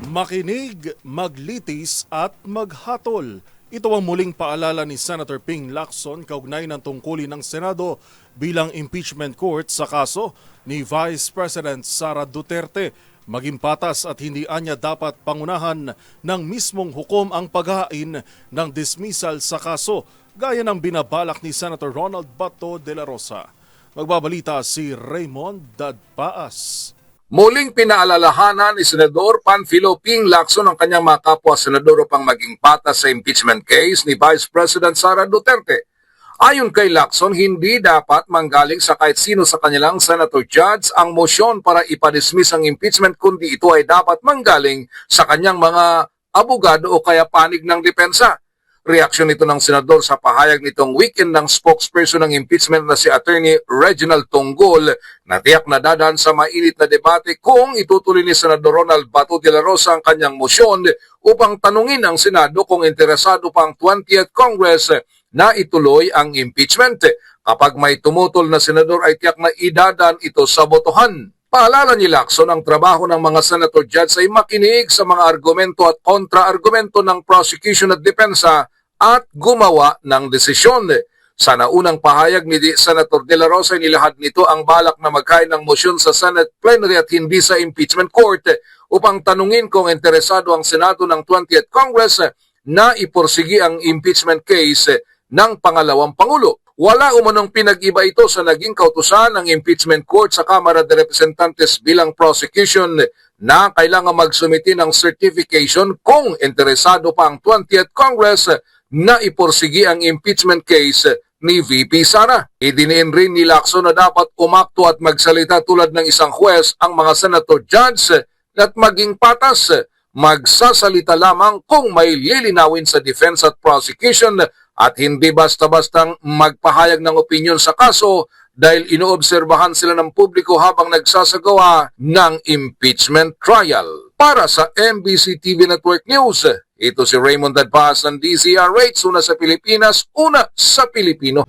Makinig, maglitis at maghatol. Ito ang muling paalala ni Senator Ping Lacson kaugnay ng tungkulin ng Senado bilang impeachment court sa kaso ni Vice President Sara Duterte. Maging patas at hindi anya dapat pangunahan ng mismong hukom ang paghain ng dismissal sa kaso gaya ng binabalak ni Senator Ronald Bato de la Rosa. Magbabalita si Raymond Dadpaas. Muling pinaalalahanan ni Senador Panfilo Ping Lacson ang kanyang mga kapwa-senador upang maging patas sa impeachment case ni Vice President Sara Duterte. Ayon kay Lacson, hindi dapat manggaling sa kahit sino sa kanilang senator judge ang motion para ipadismiss ang impeachment kundi ito ay dapat manggaling sa kanyang mga abogado o kaya panig ng depensa. Reaksyon nito ng senador sa pahayag nitong weekend ng spokesperson ng impeachment na si Attorney Reginald Tonggol na tiyak na dadaan sa mainit na debate kung itutuloy ni Senador Ronald Bato de la Rosa ang kanyang motion upang tanungin ang Senado kung interesado pa ang 20th Congress na ituloy ang impeachment. Kapag may tumutol na senador ay tiyak na idadaan ito sa botohan. Paalala ni Lacson, ang trabaho ng mga senator judge ay makinig sa mga argumento at kontra-argumento ng prosecution at depensa at gumawa ng desisyon. Sa naunang pahayag ni Senator De La Rosa, nilahad nito ang balak na magkain ng motion sa Senate plenary at hindi sa impeachment court upang tanungin kung interesado ang Senado ng 20th Congress na iporsigi ang impeachment case ng pangalawang Pangulo. Wala umanong pinag-iba ito sa naging kautusan ng impeachment court sa Kamara de Representantes bilang prosecution na kailangan magsumiti ng certification kung interesado pa ang 20th Congress na iporsigi ang impeachment case ni VP Sara. Idiniin rin ni Lacson na dapat umakto at magsalita tulad ng isang huwes ang mga senator judge at maging patas. Magsasalita lamang kung may lilinawin sa defense at prosecution at hindi basta-bastang magpahayag ng opinyon sa kaso dahil inoobserbahan sila ng publiko habang nagsasagawa ng impeachment trial. Para sa MBC TV Network News, ito si Raymond Dadpaas ng DZRH, una sa Pilipinas, una sa Pilipino.